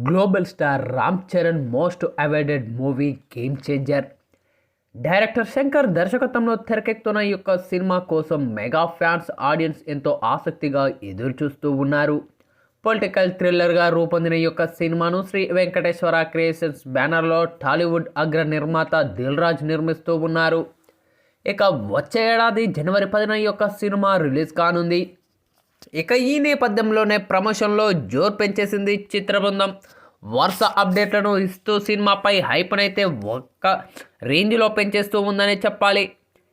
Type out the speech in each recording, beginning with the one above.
Global star Ram Charan most awaited movie game changer. Director Shankar దర్శకత్వంలో తెరకెక్కుతున్న ఈ యొక్క సినిమా కోసం మెగా ఫ్యాన్స్ ఆడియన్స్ ఎంతో ఆసక్తిగా ఎదురు చూస్తూ ఉన్నారు. పొలిటికల్ థ్రిల్లర్గా రూపొందిన ఈ యొక్క సినిమాను శ్రీ వెంకటేశ్వర క్రియేషన్స్ బ్యానర్లో టాలీవుడ్ అగ్ర నిర్మాత దిల్ రాజు నిర్మిస్తూ ఉన్నారు. ఇక వచ్చే ఏడాది జనవరి 10న ఈ యొక్క సినిమా రిలీజ్ కానుంది. ఇక ఈ నేపథ్యంలోనే ప్రమోషన్లో జోరు పెంచేసింది చిత్ర బృందం. వరుస అప్డేట్లను ఇస్తూ సినిమాపై హైప్నైతే ఒక్క రేంజ్లో పెంచేస్తూ ఉందని చెప్పాలి.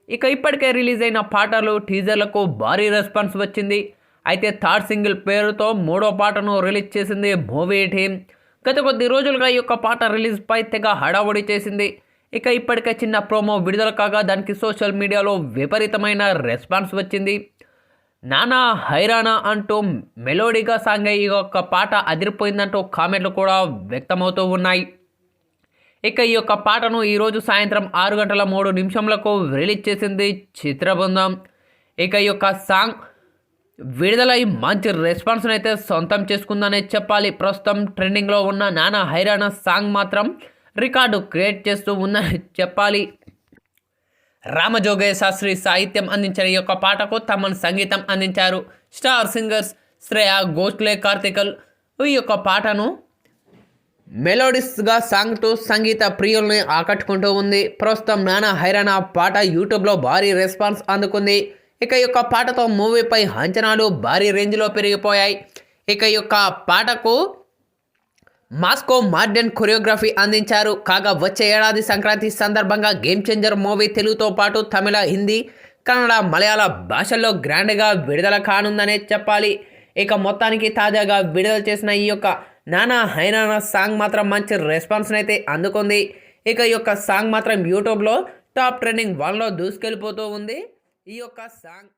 ఇక ఇప్పటికే రిలీజ్ అయిన పాటలు టీజర్లకు భారీ రెస్పాన్స్ వచ్చింది. అయితే థర్డ్ సింగిల్ పేరుతో మూడో పాటను రిలీజ్ చేసింది మూవీ టీమ్. గత కొద్ది రోజులుగా ఈ యొక్క పాట రిలీజ్పై తెగ హడావుడి చేసింది. ఇక ఇప్పటికే చిన్న ప్రోమో విడుదల కాగా దానికి సోషల్ మీడియాలో విపరీతమైన రెస్పాన్స్ వచ్చింది. నానా హైరానా అంటూ మెలోడీగా సాగే ఈ యొక్క పాట అదిరిపోయిందంటూ కామెంట్లు కూడా వ్యక్తమవుతూ ఉన్నాయి. ఇక ఈ యొక్క పాటను ఈరోజు సాయంత్రం 6:03 రిలీజ్ చేసింది చిత్ర బృందం. ఇక ఈ యొక్క సాంగ్ విడుదలై మంచి రెస్పాన్స్ని అయితే సొంతం చేసుకుందనే చెప్పాలి. ప్రస్తుతం ట్రెండింగ్లో ఉన్న నానా హైరానా సాంగ్ మాత్రం రికార్డు క్రియేట్ చేస్తూ ఉందని చెప్పాలి. రామజోగయ్య శాస్త్రి సాహిత్యం అందించిన ఈ యొక్క పాటకు తమన్ సంగీతం అందించారు. స్టార్ సింగర్స్ శ్రేయ ఘోషాల్, కార్తికల్ ఈ యొక్క పాటను మెలోడిస్గా సాంగ్తో సంగీత ప్రియుల్ని ఆకట్టుకుంటూ ఉంది. ప్రస్తుతం నానా హైరానా పాట యూట్యూబ్లో భారీ రెస్పాన్స్ అందుకుంది. ఇక ఈ యొక్క పాటతో మూవీపై అంచనాలు భారీ రేంజ్లో పెరిగిపోయాయి. ఇక ఈ యొక్క పాటకు మాస్కో మార్డెన్ కొరియోగ్రఫీ అందించారు. కాగా వచ్చే ఏడాది సంక్రాంతి సందర్భంగా గేమ్ చేంజర్ మూవీ తెలుగుతో పాటు తమిళ, హిందీ, కన్నడ, మలయాళ భాషల్లో గ్రాండ్గా విడుదల కానుందనే చెప్పాలి. ఇక మొత్తానికి తాజాగా విడుదల చేసిన ఈ యొక్క నానా హైరానా సాంగ్ మాత్రం మంచి రెస్పాన్స్ని అయితే అందుకుంది. ఇక ఈ యొక్క సాంగ్ మాత్రం యూట్యూబ్లో టాప్ ట్రెండింగ్ 1లో దూసుకెళ్ళిపోతూ ఉంది. ఈ యొక్క సాంగ్